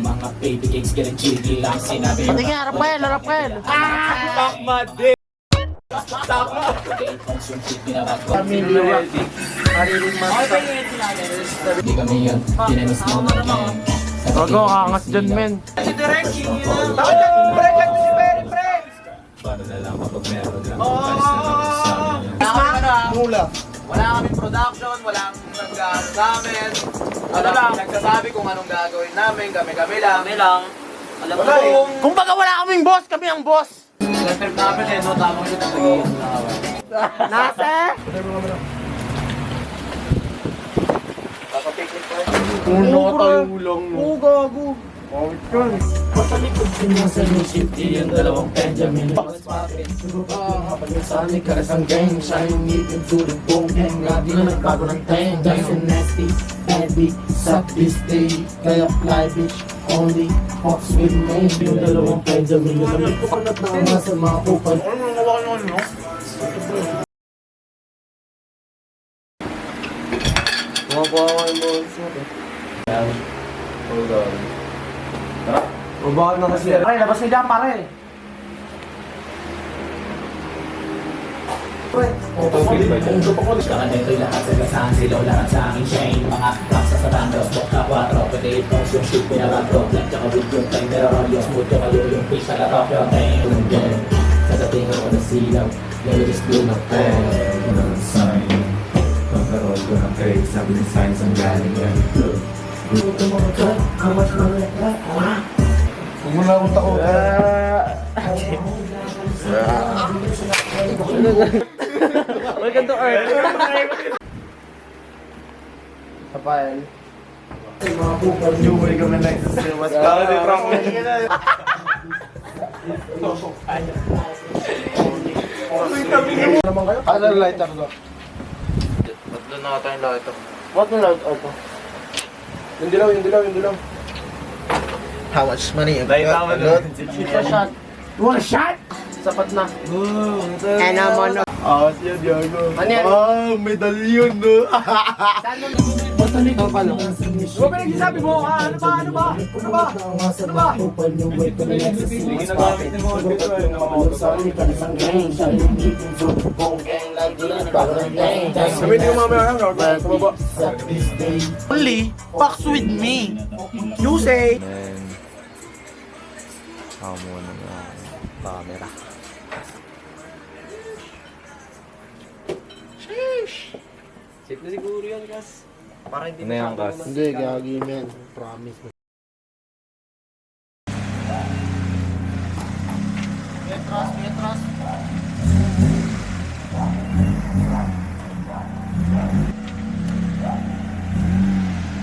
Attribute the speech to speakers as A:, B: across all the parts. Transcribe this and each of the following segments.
A: Mga baby cakes getting jiggy lang sinabi.
B: Pati nga, Rafael, Rafael.
C: Takma din. Takma.
B: Family ready. Hariling masa.
A: Hindi kami yun, dinamis mo na lang.
B: Bago, kakangas dyan, men.
C: Si Direk. Bakit break at si Perry, friends?
A: Para na lang kapag meron lang.
C: Mula. Wala kaming production, walang nag-ano sa amin. Ano lang, nagsasabi kung anong gagawin namin, kami-kami lang. Kami lang. Alam mo kung...
B: Kung baga wala kaming boss, kami ang boss.
C: Trip namin eh, no? Tama ko dito sa
B: Nasa?
C: Papapikit ko eh.
B: Puno tayo ulang mo. Oo, gago. Bakit ka?
A: Sa likod sinusunod yung dalawang Benjamin. Kapag nasanay ka isang gang, siya yung ngipin sulit buong gang. Grabe na nagbago ng tang. Just a nasty, bad bitch, suck this day. Kaya fly bitch, only fucks with me. Yung dalawang Benjamin. Yung sabi ko kanat na nga sa mga kupal.
B: Ano nang nawa ka no?
C: Kumakuha ko yung balls mo eh. Hold on. Ha? O bakit na kasi?
B: Pare, labas nila, pare.
A: Saka dito'y lahat sa gasahan sila lahat sa aking chain. Mga kapsa sa bandos, bokta 4, potato toast, yung shit pinabato. Black tsaka with yung time, pero rolyo, smooth yung kayo, yung fish na lapap yung time. Sa dating ako na silaw, yung just blew my pen. Unang sign, pagkarol ko ng craze, sabi ng signs ang galing yan.
C: Huwag mo na akong tako.
B: Welcome to Earth. Rafael.
C: Jumay kami lang sa mas para di prank mo. Ano lighter ko? Tatlo na tayong lighter.
B: What na lang ito?
C: Yung dilaw, yung dilaw, yung dilaw. How much money?
B: Shoot a shot. You want a shot? Sapat na. Ano mo no?
C: Siya, Diego.
B: Ano yan?
C: Medallion, no?
B: Ito pa no?
C: Huwag ba nagsasabi mo? Ano ba? Ano ba? Ano ba? Ano ba? Ginagamit ni mo dito eh. Gamitin mo mamaya lang. Tumaba.
B: Only fucks with me. You say.
D: Amo na nga camera.
C: Safe na siguro yan, Kas. Para hindi
D: Ano yan, Kas?
B: Hindi, gagi men. Promise. Metras, metras.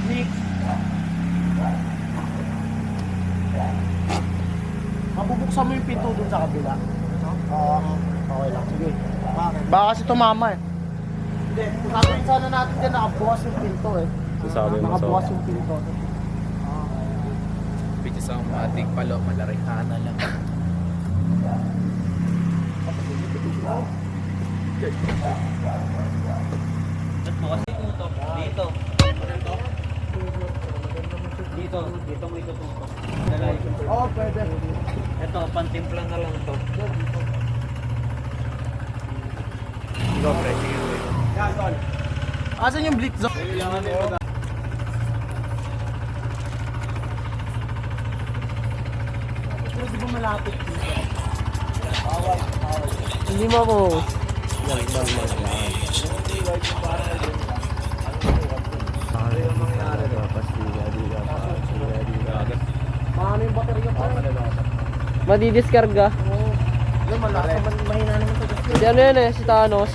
B: Nick. Mabubuksan mo yung pinto dun sa kabila. Oo. Okay lang. Sige. Baka kasi tumama eh. Hindi. Gagawin sana natin dyan nakabukas yung pinto eh.
D: Sasabi mo
B: Nakabukas
D: so.
B: yung pinto.
C: Bitis ang ating palo, malarikana na lang.
E: Dito mo itututok.
B: Oo, pwede.
E: Ito, pantimpla na lang to.
B: Asan yung blitz zone? Pwede ba malapit dito? Hindi mo ako. Mahano yung baterya pa rin.
E: Madidiskarga.
B: Oo. Yan, malaki. Mahina naman ito.
E: Si ano yan eh, si Thanos.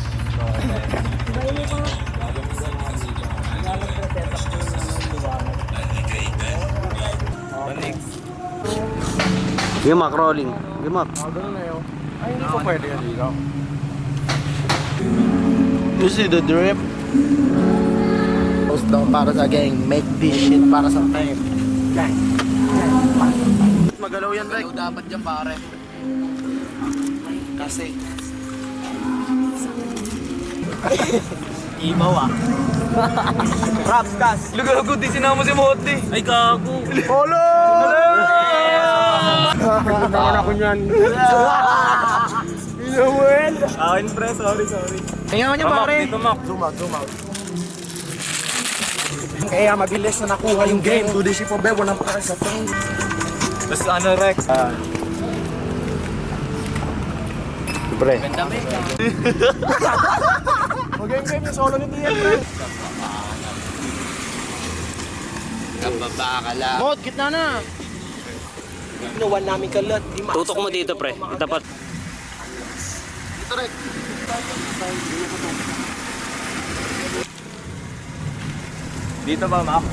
D: Game Mac rolling. Game Mac.
B: Ganun na yun.
C: Ay, hindi ko pwede yan dito.
B: You see the drip? Post down para sa gang. Make this shit para sa fame. Gang. Magalaw yan, Rek.
C: Galaw dapat dyan, pare. Kasi Imaw ah. Raps, gas. Lugago, di sinama si Motti. Ay, gago.
B: Polo! Naman ako niyan. Inuwin!
C: Akin, pre. Sorry. Tingnan nyo, pare.
B: Zoom out. Kaya mabilis na nakuha yung game. 2D si Pobe, walang para sa phone.
C: Tapos ano, Rex?
B: Pre. Mag-game yung solo ni Tian, pre.
C: Kababa ka lang.
B: Mod, gitna na. Ginawan namin kalat.
D: Tutok mo dito, pre. Itapat.
B: Dito, Rex.
C: Dito ba, Mac?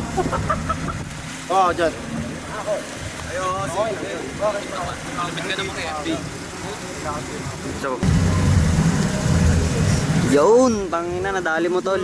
B: Oo, dyan.
D: Yun, tangina, nadali mo tol.